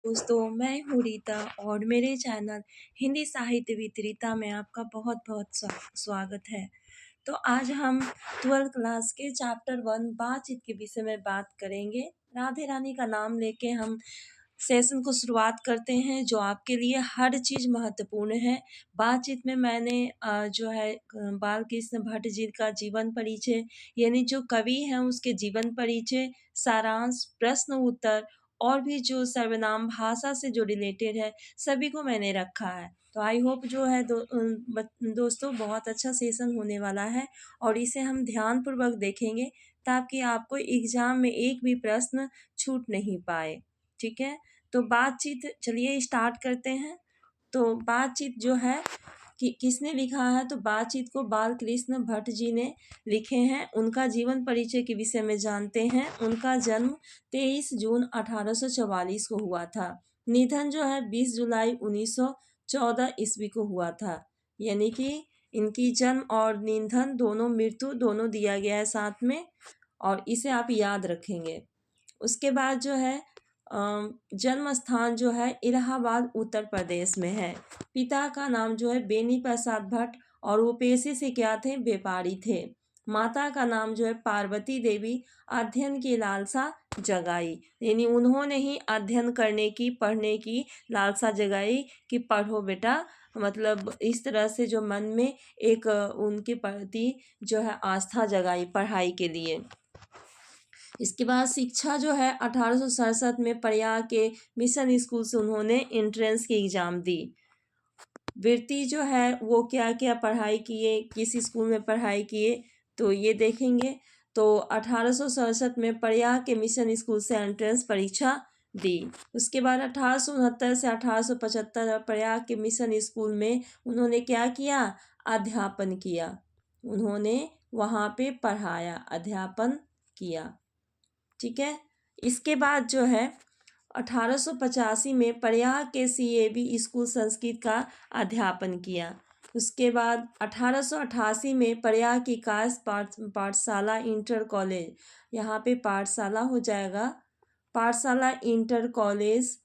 दोस्तों, मैं हूँ रीता और मेरे चैनल हिंदी साहित्य विद रीता में आपका बहुत बहुत स्वागत है। तो आज हम 12th क्लास के चैप्टर 1 बातचीत के विषय में बात करेंगे। राधे रानी का नाम लेके हम सेशन को शुरुआत करते हैं, जो आपके लिए हर चीज़ महत्वपूर्ण है। बातचीत में मैंने जो है बाल कृष्ण भट्ट जी का जीवन परिचय, यानी जो कवि हैं उसके जीवन परिचय, सारांश, प्रश्न उत्तर और भी जो सर्वनाम भाषा से जो रिलेटेड है, सभी को मैंने रखा है। तो आई होप जो है दोस्तों बहुत अच्छा सेशन होने वाला है और इसे हम ध्यानपूर्वक देखेंगे ताकि आपको एग्ज़ाम में एक भी प्रश्न छूट नहीं पाए। ठीक है, तो बातचीत चलिए स्टार्ट करते हैं। तो बातचीत जो है कि किसने लिखा है, तो बातचीत को बाल कृष्ण भट्ट जी ने लिखे हैं। उनका जीवन परिचय के विषय में जानते हैं। उनका जन्म 23 जून 1844 को हुआ था। निधन जो है 20 जुलाई 1914 ईस्वी को हुआ था। यानी कि इनकी जन्म और निधन दोनों, मृत्यु दोनों दिया गया है साथ में, और इसे आप याद रखेंगे। उसके बाद जो है जन्म स्थान जो है इलाहाबाद उत्तर प्रदेश में है। पिता का नाम जो है बेनी प्रसाद भट्ट और वो पेशे से क्या थे, व्यापारी थे। माता का नाम जो है पार्वती देवी। अध्ययन की लालसा जगाई, यानी उन्होंने ही अध्ययन करने की, पढ़ने की लालसा जगाई कि पढ़ो बेटा, मतलब इस तरह से जो मन में एक उनके प्रति जो है आस्था जगाई पढ़ाई के लिए। इसके बाद शिक्षा जो है 1867 में प्रयाग के मिशन स्कूल से उन्होंने एंट्रेंस की एग्ज़ाम दी। वृत्ति जो है वो क्या क्या पढ़ाई किए, किस स्कूल में पढ़ाई किए, तो ये देखेंगे। तो 1867 में प्रयाग के मिशन स्कूल से एंट्रेंस परीक्षा दी। उसके बाद 1869 से 1875 प्रयाग के मिशन स्कूल में उन्होंने क्या किया, अध्यापन किया। उन्होंने वहाँ पे पढ़ाया, अध्यापन किया। ठीक है, इसके बाद जो है 1885 में प्रयाग के CAB स्कूल संस्कृत का अध्यापन किया। उसके बाद 1888 में प्रयाग की कायस्थ पाठशाला इंटर कॉलेज, यहाँ पे पाठशाला हो जाएगा, पाठशाला इंटर कॉलेज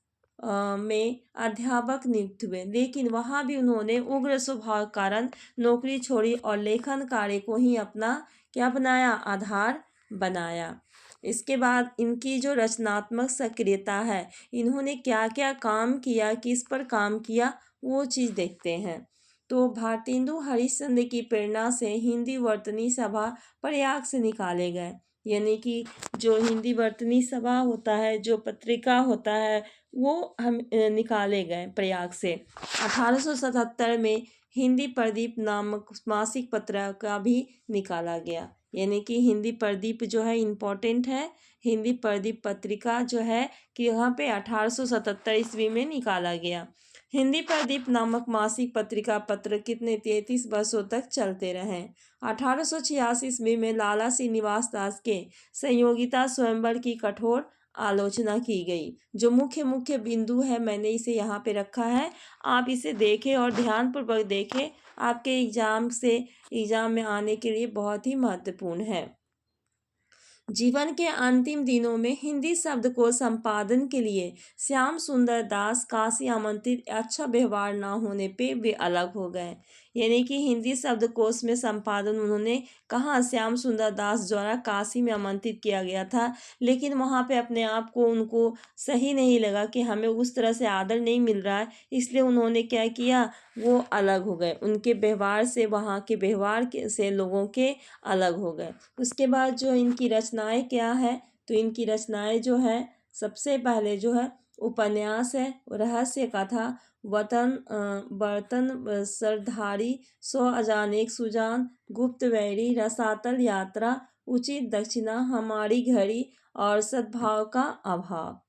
में अध्यापक नियुक्त हुए। लेकिन वहाँ भी उन्होंने उग्र स्वभाव के कारण नौकरी छोड़ी और लेखन कार्य को ही अपना क्या बनाया, आधार बनाया। इसके बाद इनकी जो रचनात्मक सक्रियता है, इन्होंने क्या क्या काम किया, किस पर काम किया, वो चीज़ देखते हैं। तो भारतेंदु हरिश्चंद्र की प्रेरणा से हिंदी वर्तनी सभा प्रयाग से निकाले गए। यानी कि जो हिंदी वर्तनी सभा होता है, जो पत्रिका होता है, वो हम निकाले गए प्रयाग से। 1877 में हिंदी प्रदीप नामक मासिक पत्रिका भी निकाला गया। यानी कि हिंदी प्रदीप जो है इम्पोर्टेंट है। हिंदी प्रदीप पत्रिका जो है कि यहाँ पे 1877 ईस्वी में निकाला गया। हिंदी प्रदीप नामक मासिक पत्रिका पत्र कितने 33 वर्षों तक चलते रहे। 1886 ईस्वी में लाला श्रीनिवास दास के संयोगिता स्वयंवर की कठोर आलोचना की गई। जो मुख्य मुख्य बिंदु है मैंने इसे यहाँ पे रखा है, आप इसे देखें और ध्यानपूर्वक देखें, आपके एग्जाम में आने के लिए बहुत ही महत्वपूर्ण है। जीवन के अंतिम दिनों में हिंदी शब्द को संपादन के लिए श्याम सुंदर दास काशी आमंत्रित, अच्छा व्यवहार ना होने पे वे अलग हो गए। यानी कि हिंदी शब्दकोश में संपादन उन्होंने कहाँ, श्याम सुंदर दास द्वारा काशी में आमंत्रित किया गया था, लेकिन वहाँ पे अपने आप को उनको सही नहीं लगा कि हमें उस तरह से आदर नहीं मिल रहा है, इसलिए उन्होंने क्या किया, वो अलग हो गए। उनके व्यवहार से, वहाँ के व्यवहार से लोगों के अलग हो गए। उसके बाद जो इनकी रचनाएं क्या है, तो इनकी रचनाएं जो है सबसे पहले जो है उपन्यास है, रहस्य कथा, वतन बर्तन सरधारी, 100 अजानेक सुजान, गुप्त वैरी, रसातल यात्रा, उचित दक्षिणा, हमारी घड़ी और सद्भाव का अभाव,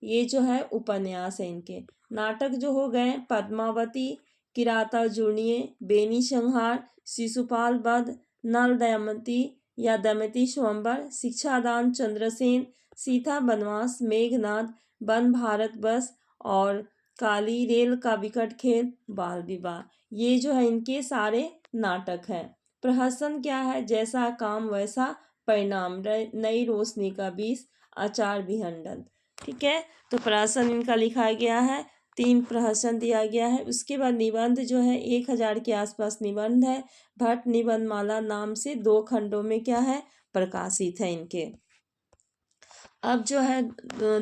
ये जो है उपन्यास है इनके। नाटक जो हो गए पद्मावती, किराता जुड़िए, बेनी संहार, शिशुपाल वध, नल दमयंती या दमयंती स्वयंवर, शिक्षादान चंद्रसेन, सीता बनवास, मेघनाद, वन भारत बस और काली रेल का विकट खेल, बाल विवाह, ये जो है इनके सारे नाटक हैं। प्रहसन क्या है, जैसा काम वैसा परिणाम, नई रोशनी का बीज, आचार विहंडन। ठीक है। तो प्रहसन इनका लिखा गया है, 3 प्रहसन दिया गया है। उसके बाद निबंध जो है 1000 के आसपास निबंध है। भट्ट निबंध माला नाम से 2 खंडों में क्या है, प्रकाशित है इनके। अब जो है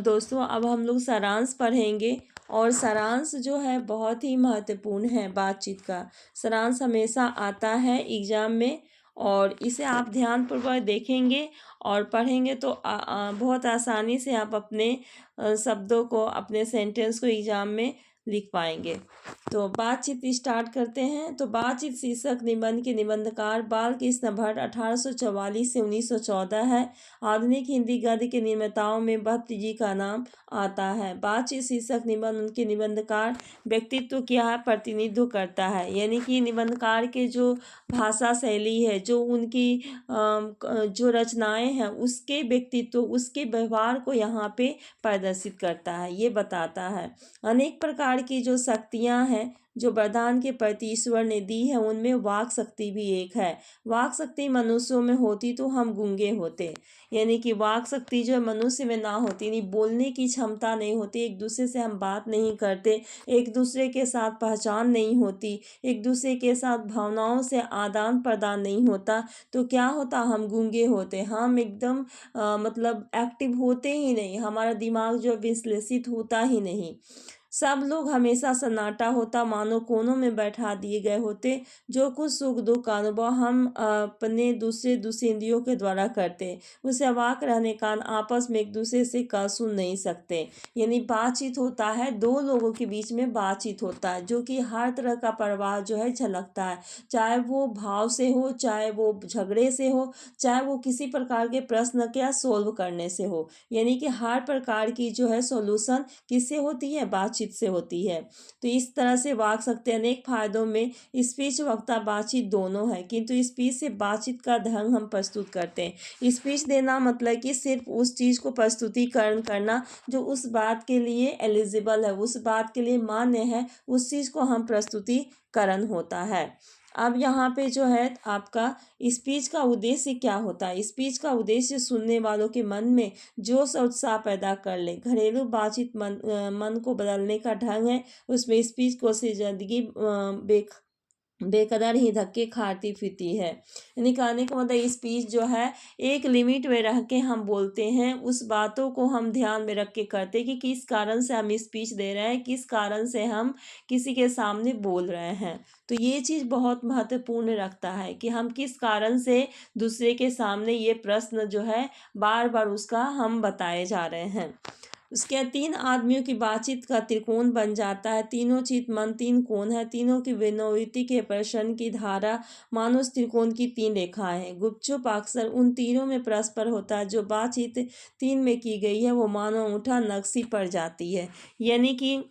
दोस्तों, अब हम लोग सारांश पढ़ेंगे, और सारांश जो है बहुत ही महत्वपूर्ण है बातचीत का। सारांश हमेशा आता है एग्जाम में, और इसे आप ध्यानपूर्वक देखेंगे और पढ़ेंगे तो बहुत आसानी से आप अपने शब्दों को, अपने सेंटेंस को एग्जाम में लिख पाएंगे। तो बातचीत स्टार्ट करते हैं। तो बातचीत शीर्षक निबंध के निबंधकार बालकृष्ण भट्ट 1844 से 1914 है। आधुनिक हिंदी गद्य के निर्माताओं में भट्ट जी का नाम आता है। बातचीत शीर्षक निबंध उनके निबंधकार व्यक्तित्व क्या है, प्रतिनिधित्व करता है। यानी कि निबंधकार के जो भाषा शैली है, जो उनकी जो रचनाएं हैं, उसके व्यक्तित्व, उसके व्यवहार को यहाँ पे प्रदर्शित करता है, ये बताता है। अनेक प्रकार की जो शक्तियाँ हैं जो वरदान के प्रति ईश्वर ने दी है, उनमें वाक शक्ति भी एक है। वाक शक्ति मनुष्यों में होती तो हम गूंगे होते। यानी कि वाक शक्ति जो मनुष्य में ना होती, यानी बोलने की क्षमता नहीं होती, एक दूसरे से हम बात नहीं करते, एक दूसरे के साथ पहचान नहीं होती, एक दूसरे के साथ भावनाओं से आदान प्रदान नहीं होता, तो क्या होता, हम गूंगे होते। हम एकदम मतलब एक्टिव होते ही नहीं, हमारा दिमाग जो विश्लेषित होता ही नहीं। सब लोग हमेशा सन्नाटा होता, मानो कोनों में बैठा दिए गए होते। जो कुछ सुख दुख का अनुभव हम अपने दूसरे इंद्रियों के द्वारा करते, उसे अवाक रहने का आपस में एक दूसरे से कह सुन नहीं सकते। यानी बातचीत होता है, दो लोगों के बीच में बातचीत होता है, जो कि हर तरह का प्रवाह जो है झलकता है, चाहे वो भाव से हो, चाहे वो झगड़े से हो, चाहे वो किसी प्रकार के प्रश्न क्या सोल्व करने से हो। यानी कि हर प्रकार की जो है सॉल्यूशन किससे होती है, बातचीत से होती है। तो इस तरह से वाक शक्ति अनेक फायदों में स्पीच वक्ता बातचीत दोनों है, किंतु स्पीच से बातचीत का ढंग हम प्रस्तुत करते हैं। स्पीच देना मतलब कि सिर्फ उस चीज को प्रस्तुतिकरण करना जो उस बात के लिए एलिजिबल है, उस बात के लिए मान्य है, उस चीज को हम प्रस्तुतिकरण होता है। अब यहाँ पे जो है आपका स्पीच का उद्देश्य क्या होता है। स्पीच का उद्देश्य सुनने वालों के मन में जोश और उत्साह पैदा कर ले। घरेलू बातचीत मन को बदलने का ढंग है। उसमें स्पीच को से जिंदगी बेकदर ही धक्के खाती फिरती है। यानी कहने का मतलब स्पीच जो है एक लिमिट में रह के हम बोलते हैं, उस बातों को हम ध्यान में रख के करते कि किस कारण से हम स्पीच दे रहे हैं, किस कारण से हम किसी के सामने बोल रहे हैं। तो ये चीज़ बहुत महत्वपूर्ण रखता है कि हम किस कारण से दूसरे के सामने ये प्रश्न जो है बार बार उसका हम बताए जा रहे हैं। उसके 3 आदमियों की बातचीत का त्रिकोण बन जाता है। तीनों चित मन 3 कोण है, तीनों की विनोविति के प्रश्न की धारा मानो उस त्रिकोण की 3 रेखाएं हैं। गुपचुप अक्सर उन तीनों में परस्पर होता है। जो बातचीत 3 में की गई है वो मानो अंगूठा नक्शी पड़ जाती है। यानी कि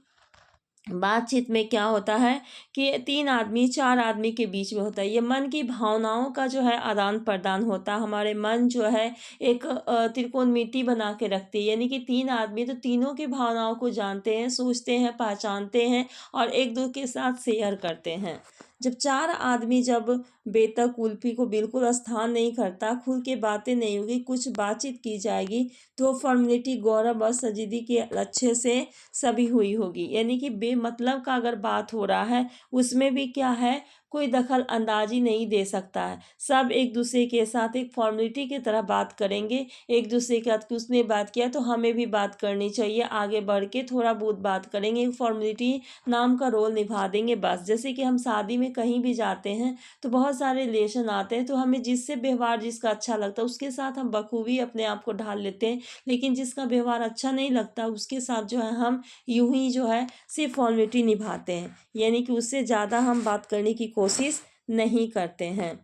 बातचीत में क्या होता है कि 3 आदमी 4 आदमी के बीच में होता है। ये मन की भावनाओं का जो है आदान प्रदान होता है। हमारे मन जो है एक त्रिकोणमिति बना के रखती है। यानी कि 3 आदमी तो तीनों की भावनाओं को जानते हैं, सोचते हैं, पहचानते हैं और एक दूसरे के साथ शेयर करते हैं। जब 4 आदमी जब बेतक कुल्फी को बिल्कुल स्थान नहीं करता, खुल के बातें नहीं होगी, कुछ बातचीत की जाएगी, तो फॉर्मेलिटी गौरव और संजीदगी के लक्ष्य से सभी हुई होगी। यानी कि बेमतलब का अगर बात हो रहा है, उसमें भी क्या है, कोई दखल अंदाजी नहीं दे सकता है। सब एक दूसरे के साथ एक फॉर्मेलिटी की तरह बात करेंगे। एक दूसरे के साथ उसने बात किया तो हमें भी बात करनी चाहिए, आगे बढ़ के थोड़ा बहुत बात करेंगे, एक फॉर्मेलिटी नाम का रोल निभा देंगे बस। जैसे कि हम शादी में कहीं भी जाते हैं तो बहुत सारे रिलेशन आते हैं, तो हमें जिससे व्यवहार जिसका अच्छा लगता है उसके साथ हम बखूबी अपने आप को ढाल लेते हैं। लेकिन जिसका व्यवहार अच्छा नहीं लगता उसके साथ जो है हम यूं ही जो है सिर्फ फॉर्मेलिटी निभाते हैं। यानी कि उससे ज़्यादा हम बात करने की कोशिश नहीं करते हैं।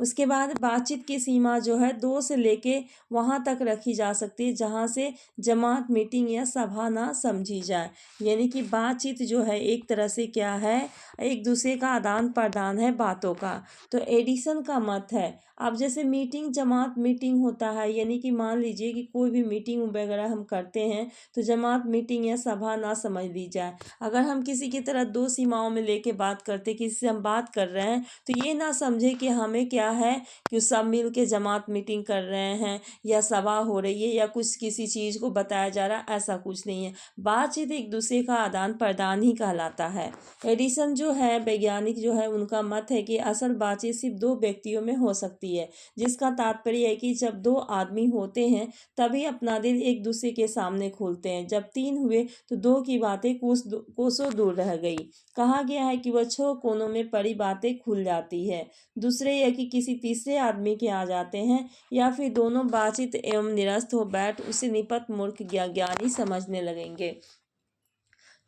उसके बाद बातचीत की सीमा जो है 2 से लेके वहाँ तक रखी जा सकती है जहाँ से जमात, मीटिंग या सभा ना समझी जाए। यानी कि बातचीत जो है एक तरह से क्या है, एक दूसरे का आदान प्रदान है बातों का। तो एडिशन का मत है। अब जैसे मीटिंग, जमात मीटिंग होता है, यानी कि मान लीजिए कि कोई भी मीटिंग वगैरह हम करते हैं तो जमात मीटिंग या सभा ना समझ ली जाए। अगर हम किसी की तरह 2 सीमाओं में लेके बात करते, किसी से हम बात कर रहे हैं, तो ये ना समझे कि हमें क्या क्या है कि सब मिल के जमात मीटिंग कर रहे हैं या सभा हो रही है या कुछ किसी चीज़ को बताया जा रहा है, ऐसा कुछ नहीं है। बातचीत एक दूसरे का आदान प्रदान ही कहलाता है। एडिसन जो है वैज्ञानिक जो है उनका मत है कि असल बातचीत सिर्फ दो व्यक्तियों में हो सकती है, जिसका तात्पर्य है कि जब दो आदमी होते हैं तभी अपना दिल एक दूसरे के सामने खोलते हैं। जब तीन हुए तो दो की बातें कोसों दूर रह गई। कहा गया है कि वह 6 कोनों में पड़ी बातें खुल जाती है। दूसरे या कि किसी तीसरे आदमी के आ जाते हैं या फिर दोनों बातचीत एवं निरस्त हो बैठ उसे निपट मूर्ख ज्ञानी समझने लगेंगे।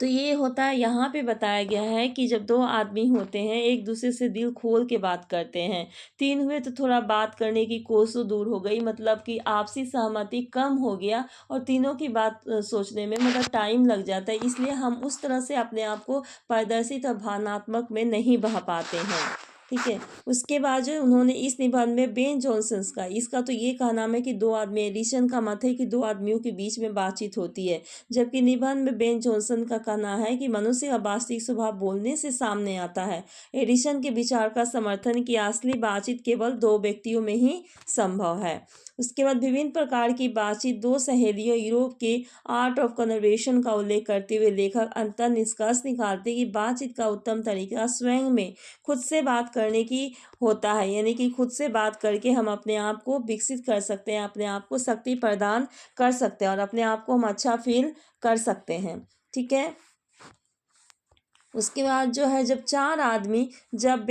तो ये होता है, यहाँ पे बताया गया है कि जब दो आदमी होते हैं एक दूसरे से दिल खोल के बात करते हैं। तीन हुए तो थोड़ा बात करने की कोसों दूर हो गई, मतलब कि आपसी सहमति कम हो गया और तीनों की बात सोचने में मतलब टाइम लग जाता है, इसलिए हम उस तरह से अपने आप को प्रदर्शित और भावनात्मक में नहीं बहा पाते हैं। ठीक है। उसके बाद जो उन्होंने इस निबंध में बेन जॉनसन का इसका तो ये कहना है कि दो आदमी, एडिशन का मत है कि दो आदमियों के बीच में बातचीत होती है, जबकि निबंध में बेन जॉनसन का कहना है कि मनुष्य का वास्तविक स्वभाव बोलने से सामने आता है। एडिशन के विचार का समर्थन कि असली बातचीत केवल दो व्यक्तियों में ही संभव है। उसके बाद विभिन्न प्रकार की बातचीत, दो सहेलियों यूरोप के आर्ट ऑफ कन्वर्सेशन का उल्लेख करते हुए लेखक अंतर निष्कर्ष निकालते कि बातचीत का उत्तम तरीका स्वयं में खुद से बात करने की होता है, यानी कि खुद से बात करके हम अपने आप को विकसित कर सकते हैं, अपने आप को शक्ति प्रदान कर सकते हैं और अपने आप को हम अच्छा फील कर सकते हैं। ठीक है। उसके बाद जो है जब चार आदमी जब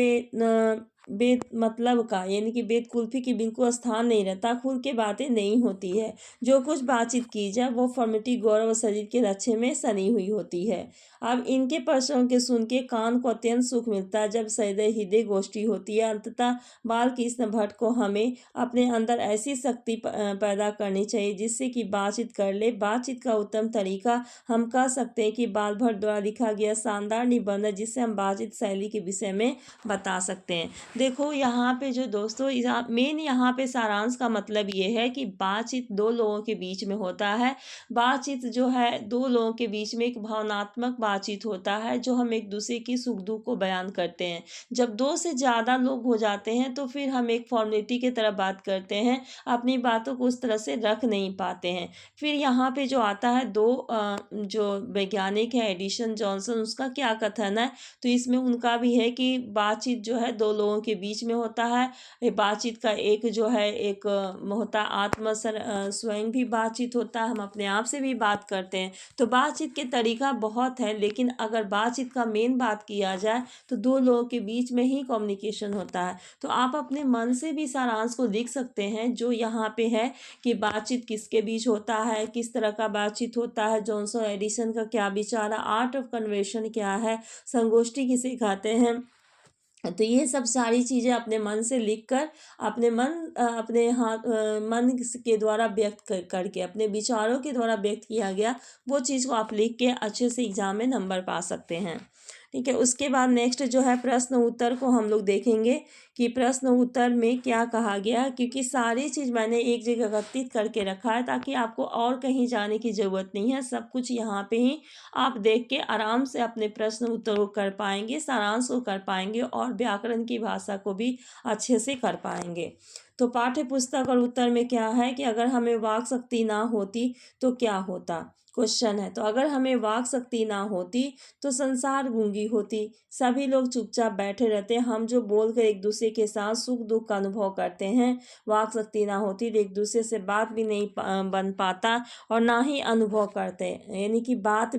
बेद मतलब का यानी कि बेद कुल्फी की बिल्कुल स्थान नहीं रहता, खुल के बातें नहीं होती है, जो कुछ बातचीत की जाए वो फॉर्मेलिटी गौरव और शरीर के लक्ष्य में सनी हुई होती है। अब इनके प्रश्नों के सुन के कान को अत्यंत सुख मिलता है जब सदैव हृदय गोष्ठी होती है। अंततः बालकृष्ण भट्ट को हमें अपने अंदर ऐसी शक्ति पैदा करनी चाहिए जिससे कि बातचीत कर ले। बातचीत का उत्तम तरीका हम कह सकते हैं कि बाल भट्ट द्वारा लिखा गया शानदार निबंध है जिससे हम बातचीत शैली के विषय में बता सकते हैं। देखो यहाँ पे जो दोस्तों मेन यहाँ पे सारांश का मतलब ये है कि बातचीत दो लोगों के बीच में होता है। बातचीत जो है दो लोगों के बीच में एक भावनात्मक बातचीत होता है जो हम एक दूसरे की सुख दुख को बयान करते हैं। जब दो से ज़्यादा लोग हो जाते हैं तो फिर हम एक फॉर्मेलिटी की तरह बात करते हैं, अपनी बातों को उस तरह से रख नहीं पाते हैं। फिर यहाँ पे जो आता है जो वैज्ञानिक है एडिसन जॉनसन, उसका क्या कथन है, तो इसमें उनका भी है कि बातचीत जो है दो लोगों के बीच में होता है। ये बातचीत का एक जो है एक होता आत्म स्वयं भी बातचीत होता है, हम अपने आप से भी बात करते हैं। तो बातचीत के तरीका बहुत है, लेकिन अगर बातचीत का मेन बात किया जाए तो दो लोगों के बीच में ही कम्युनिकेशन होता है। तो आप अपने मन से भी सारांश को लिख सकते हैं जो यहाँ पे है कि बातचीत किसके बीच होता है, किस तरह का बातचीत होता है, जॉनसन एडिसन का क्या विचार है, आर्ट ऑफ कन्वर्सेशन क्या है, संगोष्ठी किसे कहते हैं। तो ये सब सारी चीज़ें अपने मन से लिखकर अपने मन के द्वारा व्यक्त करके अपने विचारों के द्वारा व्यक्त किया गया वो चीज़ को आप लिख के अच्छे से एग्जाम में नंबर पा सकते हैं। ठीक है। उसके बाद नेक्स्ट जो है प्रश्न उत्तर को हम लोग देखेंगे कि प्रश्न उत्तर में क्या कहा गया, क्योंकि सारी चीज़ मैंने एक जगह एकत्रित करके रखा है ताकि आपको और कहीं जाने की ज़रूरत नहीं है, सब कुछ यहाँ पे ही आप देख के आराम से अपने प्रश्न उत्तर को कर पाएंगे, सारांश को कर पाएंगे और व्याकरण की भाषा को भी अच्छे से कर पाएंगे। तो पाठ्य पुस्तक और उत्तर में क्या है कि अगर हमें वाक शक्ति ना होती तो क्या होता, क्वेश्चन है। तो अगर हमें वाक शक्ति ना होती तो संसार गूंगी होती, सभी लोग चुपचाप बैठे रहते, हम जो बोलकर एक दूसरे के साथ सुख दुख का अनुभव करते हैं। वाक शक्ति ना होती तो एक दूसरे से बात भी नहीं बन पाता और ना ही अनुभव करते, यानी कि बात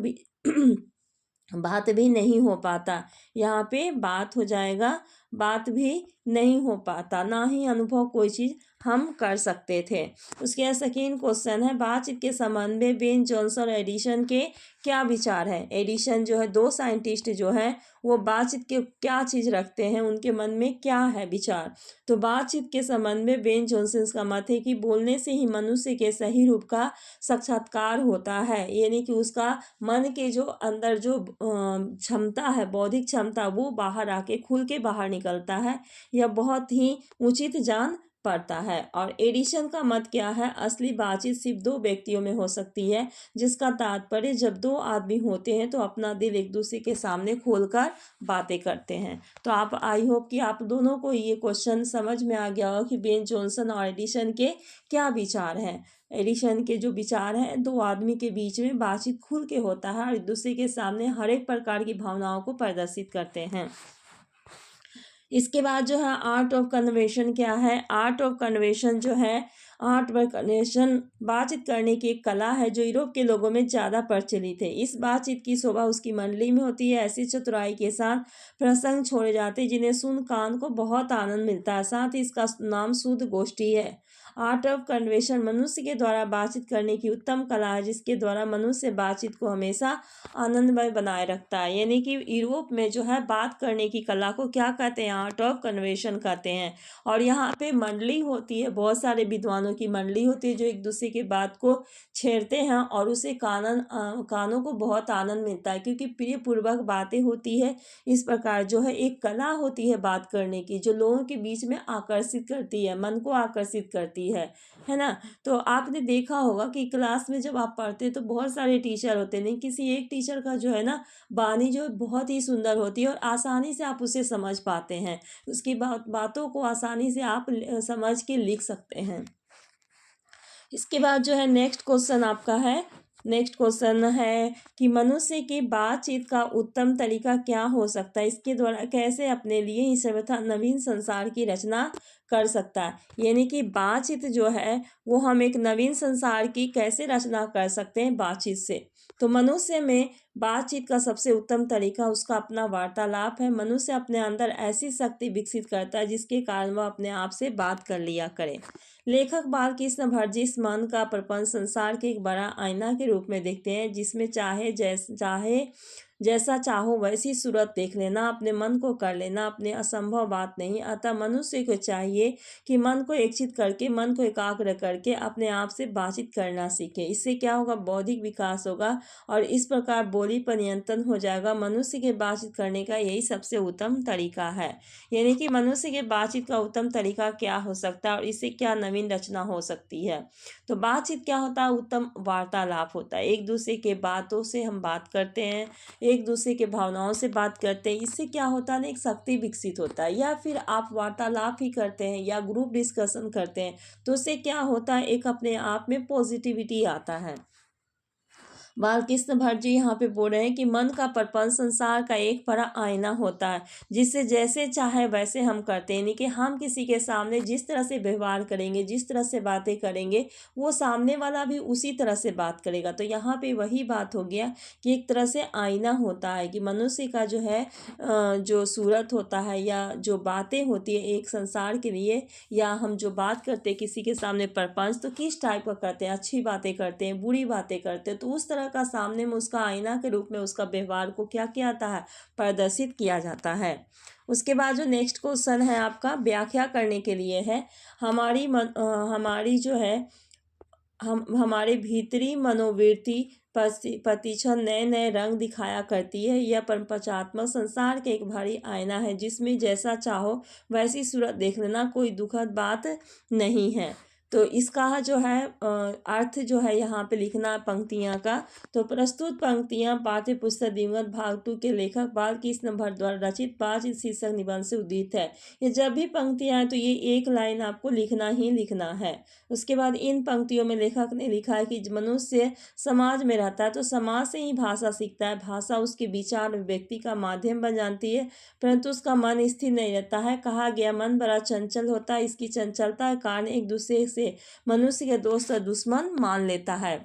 भी नहीं हो पाता। यहाँ पे बात हो जाएगा, बात भी नहीं हो पाता, ना ही अनुभव कोई चीज़ हम कर सकते थे। उसके बाद सेकेंड क्वेश्चन है बातचीत के संबंध में बेन जॉनसन और एडिशन के क्या विचार है। एडिशन जो है दो साइंटिस्ट जो हैं वो बातचीत के क्या चीज़ रखते हैं, उनके मन में क्या है विचार। तो बातचीत के संबंध में बेन जॉनसन का मत है कि बोलने से ही मनुष्य के सही रूप का साक्षात्कार होता है, यानी कि उसका मन के जो अंदर जो क्षमता है, बौद्धिक क्षमता, वो बाहर आके खुल के बाहर निकलता है। यह बहुत ही उचित जान पड़ता है। और एडिशन का मत क्या है, असली बातचीत सिर्फ दो व्यक्तियों में हो सकती है, जिसका तात्पर्य जब दो आदमी होते हैं तो अपना दिल एक दूसरे के सामने खोलकर बातें करते हैं। तो आप, आई होप कि आप दोनों को ये क्वेश्चन समझ में आ गया हो कि बेन जॉनसन और एडिशन के क्या विचार हैं। एडिशन के जो विचार हैं, दो आदमी के बीच में बातचीत खुल के होता है और एक दूसरे के सामने हर एक प्रकार की भावनाओं को प्रदर्शित करते हैं। इसके बाद जो है आर्ट ऑफ कन्वर्सेशन क्या है। आर्ट ऑफ कन्वर्सेशन जो है, आर्ट ऑफ कन्वर्सेशन बातचीत करने की एक कला है जो यूरोप के लोगों में ज़्यादा प्रचलित है। इस बातचीत की शोभा उसकी मंडली में होती है। ऐसी चतुराई के साथ प्रसंग छोड़े जाते हैं जिन्हें सुन कान को बहुत आनंद मिलता है। साथ ही इसका नाम शुद्ध गोष्ठी है। आर्ट ऑफ कन्वर्सेशन मनुष्य के द्वारा बातचीत करने की उत्तम कला है, जिसके द्वारा मनुष्य बातचीत को हमेशा आनंदमय बनाए रखता है। यानी कि यूरोप में जो है बात करने की कला को क्या कहते हैं, आर्ट ऑफ कन्वर्सेशन कहते हैं। और यहाँ पे मंडली होती है, बहुत सारे विद्वानों की मंडली होती है जो एक दूसरे की बात को छेड़ते हैं और उसे कानों को बहुत आनंद मिलता है, क्योंकि प्रिय पूर्वक बातें होती है। इस प्रकार जो है एक कला होती है बात करने की, जो लोगों के बीच में आकर्षित करती है, मन को आकर्षित करती है ना। तो आपने देखा होगा कि क्लास में जब आप पढ़ते तो बहुत सारे टीचर होते हैं, लेकिन किसी एक टीचर का जो है ना वाणी जो बहुत ही सुंदर होती है और आसानी से आप उसे समझ पाते हैं, उसकी बातों को आसानी से आप समझ के लिख सकते हैं। इसके बाद जो है नेक्स्ट क्वेश्चन आपका है, नेक्स्ट क्वेश्चन है कि मनुष्य की बातचीत का उत्तम तरीका क्या हो सकता है, इसके द्वारा कैसे अपने लिए ही सर्वथा नवीन संसार की रचना कर सकता है। यानी कि बातचीत जो है वो हम एक नवीन संसार की कैसे रचना कर सकते हैं बातचीत से। तो मनुष्य में बातचीत का सबसे उत्तम तरीका उसका अपना वार्तालाप है। मनुष्य अपने अंदर ऐसी शक्ति विकसित करता है जिसके कारण वह अपने आप से बात कर लिया करे। लेखक बालकृष्ण भट्ट इस मन का प्रपंच संसार के एक बड़ा आईना के रूप में देखते हैं, जिसमें चाहे जैसा चाहो वैसी सूरत देख लेना, अपने मन को कर लेना अपने असंभव बात नहीं। अतः मनुष्य को चाहिए कि मन को एकचित करके, मन को एकाग्र करके अपने आप से बातचीत करना सीखे। इससे क्या होगा, बौद्धिक विकास होगा और इस प्रकार बोली पर नियंत्रण हो जाएगा। मनुष्य के बातचीत करने का यही सबसे उत्तम तरीका है। यानी कि मनुष्य के बातचीत का उत्तम तरीका क्या हो सकता है और इससे क्या नवीन रचना हो सकती है। तो बातचीत क्या होता है, उत्तम वार्तालाप होता है। एक दूसरे के बातों से हम बात करते हैं, एक दूसरे के भावनाओं से बात करते हैं, इससे क्या होता है ना, एक शक्ति विकसित होता है। या फिर आप वार्तालाप ही करते हैं या ग्रुप डिस्कशन करते हैं तो उससे क्या होता है, एक अपने आप में पॉजिटिविटी आता है। बालकृष्ण भट्ट जी यहाँ पे बोल रहे हैं कि मन का प्रपंच संसार का एक बड़ा आईना होता है, जिससे जैसे चाहे वैसे हम करते हैं। यानी कि हम किसी के सामने जिस तरह से व्यवहार करेंगे, जिस तरह से बातें करेंगे, वो सामने वाला भी उसी तरह से बात करेगा। तो यहाँ पे वही बात हो गया कि एक तरह से आईना होता है कि मनुष्य का जो है जो सूरत होता है या जो बातें होती है एक संसार के लिए, या हम जो बात करते हैं किसी के सामने प्रपंच, तो किस टाइप का करते हैं, अच्छी बातें करते हैं, बुरी बातें करते हैं, तो उस तरह का सामने में उसका आईना के रूप में उसका व्यवहार को क्या किया जाता है, प्रदर्शित किया जाता है। उसके बाद जो नेक्स्ट क्वेश्चन है आपका व्याख्या करने के लिए है, हमारी जो है हमारे भीतरी मनोवृत्ति प्रतिक्षण नए नए रंग दिखाया करती है। यह पंचात्मक संसार के एक भारी आईना है, जिसमें जैसा चाहो वैसी सूरत देख लेना कोई दुखद बात नहीं है। तो इसका जो है अर्थ जो है यहाँ पे लिखना पंक्तियाँ का। तो प्रस्तुत पंक्तियाँ पाठ्य पुस्तक दिवंगत भाग 2 के लेखक बालकृष्ण भट्ट द्वारा रचित 5 शीर्षक निबंध से उद्धृत है। ये जब भी पंक्तियाँ हैं तो ये एक लाइन आपको लिखना ही लिखना है। उसके बाद इन पंक्तियों में लेखक ने लिखा है कि मनुष्य समाज में रहता है तो समाज से ही भाषा सीखता है। भाषा उसके विचार व्यक्ति का माध्यम बन जाती है, परंतु उसका मन स्थिर नहीं रहता है। कहा गया मन बड़ा चंचल होता है, इसकी चंचलता के कारण एक दूसरे से मनुष्य के दोस्त और दुश्मन मान लेता है।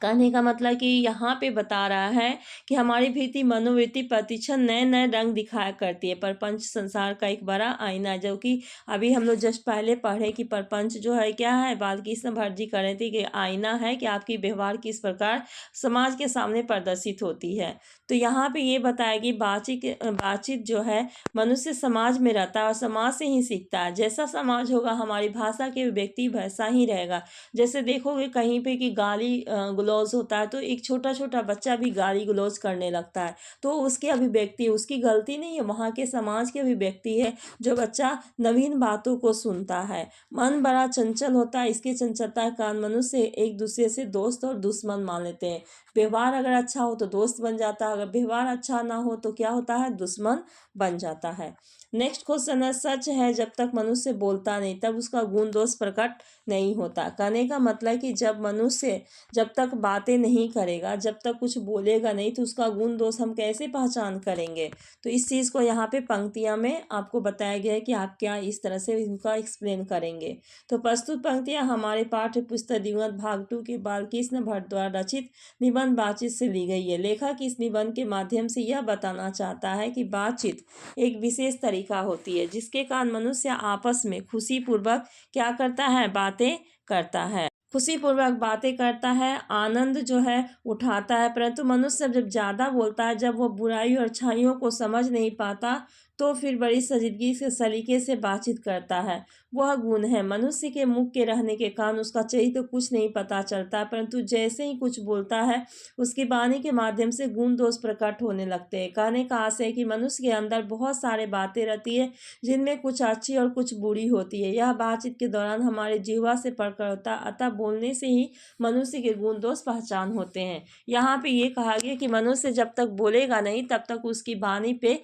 कहने का मतलब कि यहाँ पे बता रहा है कि हमारी भीतरी मनोवृत्ति प्रतिक्षण नए नए रंग दिखाया करती है। प्रपंच संसार का एक बड़ा आईना है, जो कि अभी हम लोग जस्ट पहले पढ़े कि प्रपंच जो है क्या है, बालकृष्ण भट्ट जी कह रहे थे कि आईना है कि आपकी व्यवहार किस प्रकार समाज के सामने प्रदर्शित होती है। तो यहाँ पे ये बताया कि बातचीत जो है मनुष्य समाज में रहता है और समाज से ही सीखता है। जैसा समाज होगा हमारी भाषा के व्यक्ति वैसा ही रहेगा। जैसे देखोगे कहीं पे कि गाली गलौज होता है तो एक छोटा छोटा बच्चा भी गाली गलौज करने लगता है, तो उसकी अभिव्यक्ति, उसकी गलती नहीं है, वहाँ के समाज की अभिव्यक्ति है जो बच्चा नवीन बातों को सुनता है। मन बड़ा चंचल होता है, इसकी चंचलता के कारण मनुष्य एक दूसरे से दोस्त और दुश्मन मान लेते हैं। व्यवहार अगर अच्छा हो तो दोस्त बन जाता है, अगर व्यवहार अच्छा ना हो तो क्या होता है, दुश्मन बन जाता है। नेक्स्ट क्वेश्चन है, सच है जब तक मनुष्य बोलता नहीं तब उसका गुण दोष प्रकट नहीं होता। कहने का मतलब कि जब मनुष्य जब तक बातें नहीं करेगा, जब तक कुछ बोलेगा नहीं, तो उसका गुण दोष हम कैसे पहचान करेंगे। तो इस चीज़ को यहाँ पे पंक्तियाँ में आपको बताया गया है कि आप क्या इस तरह से इनका एक्सप्लेन करेंगे। तो प्रस्तुत पंक्तियाँ हमारे पाठ्य पुस्तक दिवंगत भाग 2 के बालकृष्ण भट्ट द्वारा रचित निबंध बातचीत से ली गई है। लेखक इस निबंध के माध्यम से यह बताना चाहता है कि बातचीत एक विशेष तरीका होती है जिसके कारण मनुष्य आपस में खुशीपूर्वक क्या करता है, बातें करता है, खुशीपूर्वक बातें करता है, आनंद जो है उठाता है। परंतु मनुष्य जब ज़्यादा बोलता है, जब वो बुराई और अच्छाइयों को समझ नहीं पाता, तो फिर बड़ी संजीदगी से सलीके से बातचीत करता है। वह गुण है मनुष्य के मुख के रहने के कारण उसका चरित्र तो कुछ नहीं पता चलता, परंतु जैसे ही कुछ बोलता है उसकी वाणी के माध्यम से गुण दोष प्रकट होने लगते हैं। कहने का आशय है कि मनुष्य के अंदर बहुत सारे बातें रहती है जिनमें कुछ अच्छी और कुछ बुरी होती है। यह बातचीत के दौरान हमारे जीवा से प्रकट होता, अतः बोलने से ही मनुष्य के गुण दोष पहचान होते हैं। यहाँ पे ये कहा गया कि मनुष्य जब तक बोलेगा नहीं तब तक उसकी वाणी पे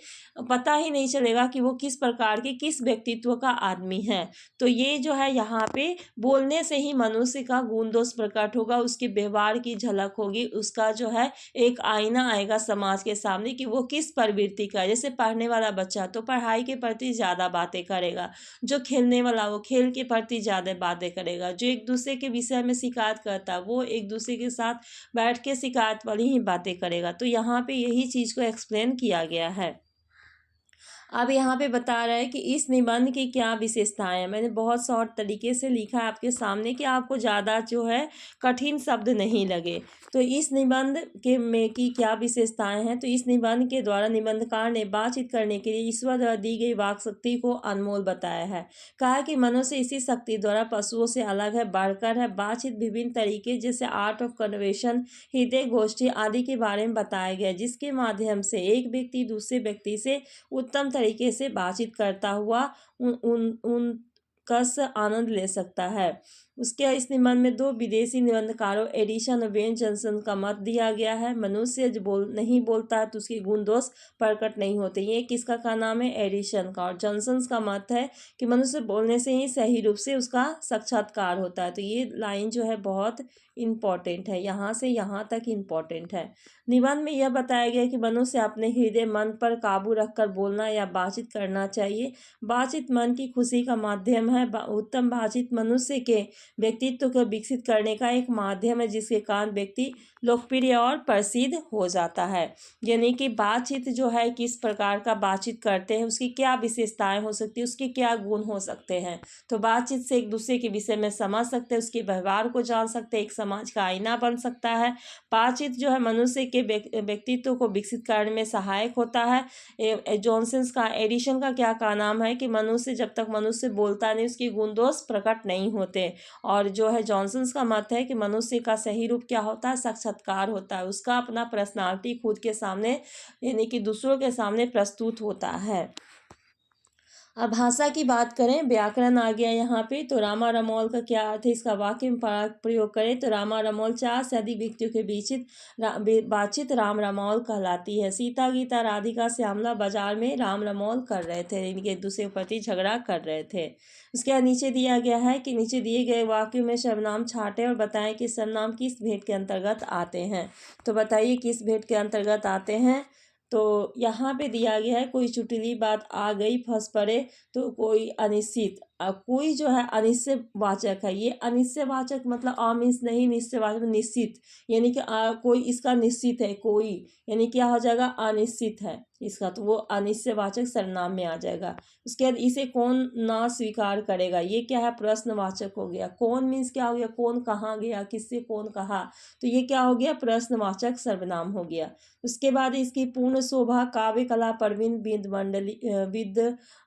पता ही नहीं चलेगा कि वो किस प्रकार के, किस व्यक्तित्व का आदमी है। तो ये जो है यहाँ पे बोलने से ही मनुष्य का गुण दोष प्रकट होगा, उसके व्यवहार की झलक होगी, उसका जो है एक आईना आएगा समाज के सामने कि वो किस प्रवृत्ति का है। जैसे पढ़ने वाला बच्चा तो पढ़ाई के प्रति ज़्यादा बातें करेगा, जो खेलने वाला वो खेल के प्रति ज़्यादा बातें करेगा, जो एक दूसरे के विषय में शिकायत करता है वो एक दूसरे के साथ बैठ के शिकायत वाली ही बातें करेगा। तो यहाँ पे यही चीज़ को एक्सप्लेन किया गया है। अब यहाँ पे बता रहा है कि इस निबंध की क्या विशेषताएं हैं। मैंने बहुत शॉर्ट तरीके से लिखा है आपके सामने कि आपको ज़्यादा जो है कठिन शब्द नहीं लगे। तो इस निबंध के में की क्या विशेषताएं हैं। तो इस निबंध के द्वारा निबंधकार ने बातचीत करने के लिए ईश्वर द्वारा दी गई वाक शक्ति को अनमोल बताया है। कहा कि मनुष्य इसी शक्ति द्वारा पशुओं से अलग है, बढ़कर है। बातचीत विभिन्न तरीके जैसे आर्ट ऑफ कन्वर्सेशन, हृदय गोष्ठी आदि के बारे में बताया गया, जिसके माध्यम से एक व्यक्ति दूसरे व्यक्ति से उत्तम तरीके से बातचीत करता हुआ उन का आनंद ले सकता है। उसके इस निबंध में 2 विदेशी निबंधकारों एडिसन और बेन जॉनसन का मत दिया गया है। मनुष्य जो नहीं बोलता है तो उसके गुण दोष प्रकट नहीं होते। ये किसका का नाम है, एडिसन का। और जॉनसन का मत है कि मनुष्य बोलने से ही सही रूप से उसका साक्षात्कार होता है। तो ये लाइन जो है बहुत इम्पॉर्टेंट है, यहाँ से यहाँ तक इम्पॉर्टेंट है। निबंध में यह बताया गया कि मनुष्य अपने हृदय मन पर काबू रखकर बोलना या बातचीत करना चाहिए। बातचीत मन की खुशी का माध्यम है। उत्तम बातचीत मनुष्य के व्यक्तित्व को विकसित करने का एक माध्यम है, जिसके कारण व्यक्ति लोकप्रिय और प्रसिद्ध हो जाता है। यानी कि बातचीत जो है किस प्रकार का बातचीत करते हैं, उसकी क्या विशेषताएं हो सकती है, उसके क्या गुण हो सकते हैं। तो बातचीत से एक दूसरे के विषय में समझ सकते हैं, उसके व्यवहार को जान सकते हैं, एक समाज का आईना बन सकता है। बातचीत जो है मनुष्य के व्यक्तित्व को विकसित करने में सहायक होता है। जॉनसन का एडिशन का क्या नाम है कि मनुष्य जब तक मनुष्य बोलता नहीं उसके गुण दोष प्रकट नहीं होते। और जो है जॉनसन का मत है कि मनुष्य का सही रूप क्या होता है, साक्षात्कार होता है, उसका अपना पर्सनालिटी खुद के सामने यानी कि दूसरों के सामने प्रस्तुत होता है। अब भाषा की बात करें, व्याकरण आ गया यहाँ पे। तो रामा रमौल का क्या अर्थ है, इसका वाक्य में प्रयोग करें तो रामा रमौल 4 से अधिक व्यक्तियों के बीच बातचीत राम रमौल कहलाती है। सीता गीता राधिका श्यामला बाजार में राम रमौल कर रहे थे, इनके एक दूसरे के प्रति झगड़ा कर रहे थे। उसके बाद नीचे दिया गया है कि नीचे दिए गए वाक्य में सर्वनाम छांटे और बताएं कि सर्वनाम किस भेद के अंतर्गत आते हैं। तो बताइए किस भेद के अंतर्गत आते हैं। तो यहाँ पे दिया गया है, कोई चुटली बात आ गई फंस पड़े, तो कोई अनिश्चित, कोई जो है अनिश्चय वाचक है। ये अनिश्चय वाचक मतलब मीन्स नहीं, निश्चय वाचक निश्चित, यानी कि कोई इसका निश्चित है, कोई यानी क्या हो जाएगा, अनिश्चित है इसका, तो वो अनिश्चय वाचक सर्वनाम में आ जाएगा। उसके बाद इसे कौन ना स्वीकार करेगा, ये क्या है, प्रश्नवाचक हो गया। कौन मीन्स क्या हो गया, कौन कहाँ गया, किससे कौन कहा, तो ये क्या हो गया, प्रश्नवाचक सर्वनाम हो गया। उसके बाद इसकी पूर्ण शोभा काव्य कला प्रवीण विद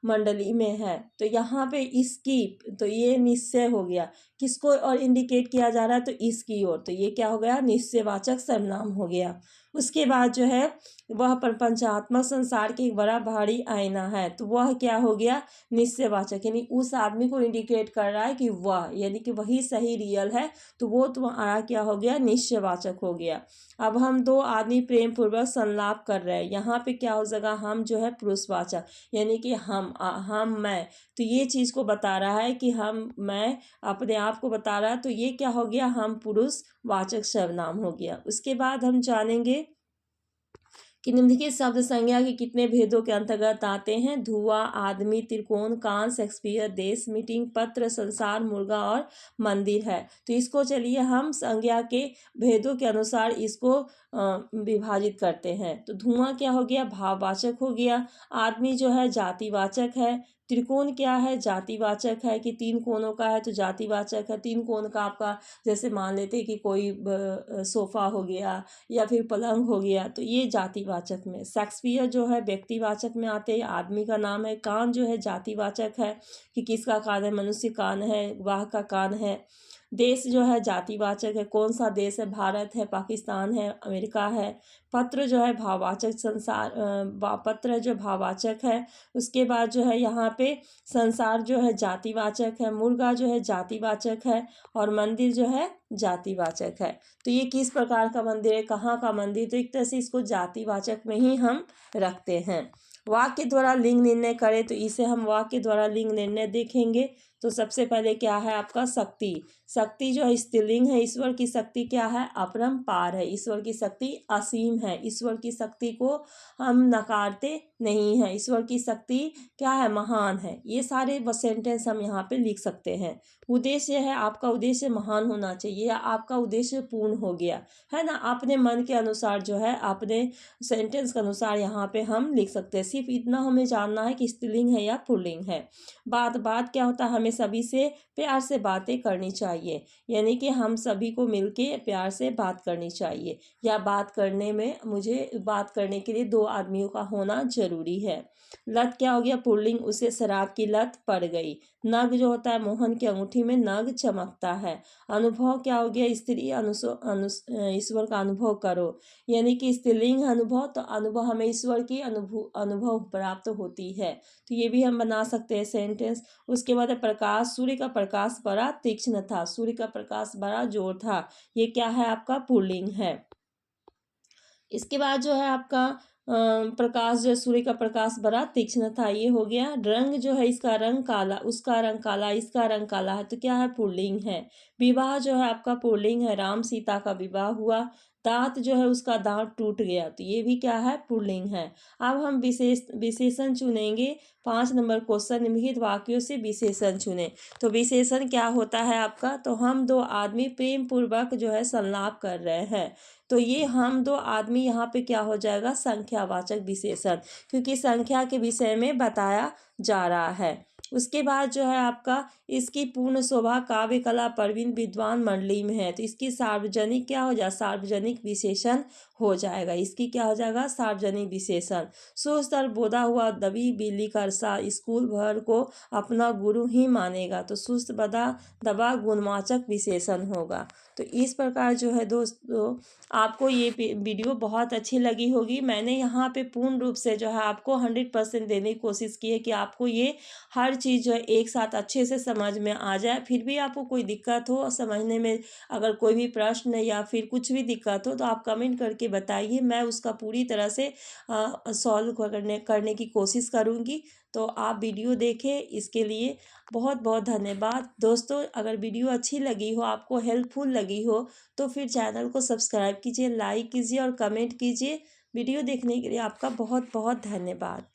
मंडली में है। तो यहाँ पे इसकी, तो ये निश्चय हो गया। किसको और इंडिकेट किया जा रहा है, तो इसकी ओर, तो ये क्या हो गया, निश्चयवाचक सर्वनाम हो गया। उसके बाद जो है वह प्रपंचात्मक संसार के एक बड़ा भारी आईना है, तो वह क्या हो गया, निश्चयवाचक, यानी उस आदमी को इंडिकेट कर रहा है कि वह, यानी कि वही सही रियल है, तो वो तुम्हारा क्या हो गया, निश्चयवाचक हो गया। अब हम दो आदमी प्रेम पूर्वक संलाप कर रहे हैं, यहाँ पे क्या हो जाएगा, हम जो है पुरुषवाचक, यानी कि हम मैं, तो ये चीज़ को बता रहा है कि मैं अपने आप को बता रहा है, तो ये क्या हो गया, हम पुरुषवाचक सर्वनाम हो गया। उसके बाद हम जानेंगे कि निम्नलिखित शब्द संज्ञा के कितने भेदों के अंतर्गत आते हैं। धुआं, आदमी, त्रिकोण, कान, शेक्सपियर, देश, मीटिंग, पत्र, संसार, मुर्गा और मंदिर है। तो इसको चलिए हम संज्ञा के भेदों के अनुसार इसको विभाजित करते हैं। तो धुआं क्या हो गया, भाववाचक हो गया। आदमी जो है जातिवाचक है। त्रिकोण क्या है, जातिवाचक है, कि तीन कोनों का है तो जातिवाचक है। तीन कोण का आपका जैसे मान लेते हैं कि कोई सोफा हो गया या फिर पलंग हो गया, तो ये जातिवाचक में। शेक्सपियर जो है व्यक्तिवाचक में आते हैं, आदमी का नाम है। कान जो है जातिवाचक है, कि किसका कान है, मनुष्य कान है, वाह का कान है। देश जो है जातिवाचक है, कौन सा देश है, भारत है, पाकिस्तान है, अमेरिका है। पत्र जो है भाववाचक, पत्र जो भाववाचक है। उसके बाद जो है यहाँ पे संसार जो है जातिवाचक है। मुर्गा जो है जातिवाचक है, और मंदिर जो है जातिवाचक है। तो ये किस प्रकार का मंदिर है, कहाँ का मंदिर, तो एक तरह से इसको जातिवाचक में ही हम रखते हैं। वाक्य द्वारा लिंग निर्णय करें, तो इसे हम वाक्य द्वारा लिंग निर्णय देखेंगे। तो सबसे पहले क्या है आपका शक्ति। शक्ति जो है स्त्रीलिंग है। ईश्वर की शक्ति क्या है, अपरंपार है। ईश्वर की शक्ति असीम है। ईश्वर की शक्ति को हम नकारते नहीं हैं। ईश्वर की शक्ति क्या है, महान है। ये सारे सेंटेंस हम यहाँ पे लिख सकते हैं। उद्देश्य है, आपका उद्देश्य महान होना चाहिए, या आपका उद्देश्य पूर्ण हो गया है ना। अपने मन के अनुसार जो है, अपने सेंटेंस के अनुसार यहाँ पे हम लिख सकते हैं। सिर्फ इतना हमें जानना है कि स्त्रीलिंग है या पुल्लिंग है। बात क्या होता है, हमें सभी से प्यार से बातें करनी चाहिए, यानी कि हम सभी को मिलके प्यार से बात करनी चाहिए, या बात करने के लिए दो आदमियों का होना जरूरी है। लत क्या हो गया, पुल्लिंग, उसे शराब की लत पड़ गई। नग जो होता है, मोहन की अंगूठी में नग चमकता है। अनुभव क्या हो गया, स्त्री ईश्वर का अनुभव करो, यानी कि स्त्रीलिंग अनुभव, तो अनुभव हमें ईश्वर की अनुभव प्राप्त होती है। तो ये भी हम बना सकते हैं सेंटेंस। उसके बाद प्रकाश, सूर्य का प्रकाश बड़ा तीक्ष्ण था। सूर्य का प्रकाश बड़ा जोर था, ये क्या है आपका पुल्लिंग है। इसके बाद जो है आपका प्रकाश, जो सूर्य का प्रकाश बड़ा तीक्ष्ण था, ये हो गया। रंग जो है, इसका रंग काला, उसका रंग काला, इसका रंग काला है, तो क्या है, पुल्लिंग है। विवाह जो है आपका पुल्लिंग है, राम सीता का विवाह हुआ। दांत जो है, उसका दांत टूट गया, तो ये भी क्या है, पुल्लिंग है। अब हम विशेषण चुनेंगे। 5 नंबर क्वेश्चन, निम्नलिखित वाक्यों से विशेषण चुने। तो विशेषण क्या होता है आपका, तो हम दो आदमी प्रेम पूर्वक जो है संलाप कर रहे हैं, तो ये हम दो आदमी यहाँ पे क्या हो जाएगा, संख्यावाचक विशेषण, क्योंकि संख्या के विषय में बताया जा रहा है। उसके बाद जो है आपका, इसकी पूर्ण शोभा काव्य कला प्रवीण विद्वान मंडली में है, तो इसकी सार्वजनिक क्या हो जाए, सार्वजनिक विशेषण हो जाएगा। इसकी क्या हो जाएगा, सार्वजनिक विशेषण। सुस्तर बोधा हुआ दबी बिल्ली का रसा स्कूल भर को अपना गुरु ही मानेगा, तो सुस्त बदा दबा गुणवाचक विशेषण होगा। तो इस प्रकार जो है दोस्तों, आपको ये वीडियो बहुत अच्छी लगी होगी। मैंने यहाँ पे पूर्ण रूप से जो है आपको 100% देने की कोशिश की है कि आपको ये हर चीज़ जो है एक साथ अच्छे से समझ में आ जाए। फिर भी आपको कोई दिक्कत हो समझने में, अगर कोई भी प्रश्न या फिर कुछ भी दिक्कत हो, तो आप कमेंट करके बताइए, मैं उसका पूरी तरह से सॉल्व करने की कोशिश करूँगी। तो आप वीडियो देखें, इसके लिए बहुत बहुत धन्यवाद दोस्तों। अगर वीडियो अच्छी लगी हो, आपको हेल्पफुल लगी हो, तो फिर चैनल को सब्सक्राइब कीजिए, लाइक कीजिए और कमेंट कीजिए। वीडियो देखने के लिए आपका बहुत बहुत धन्यवाद।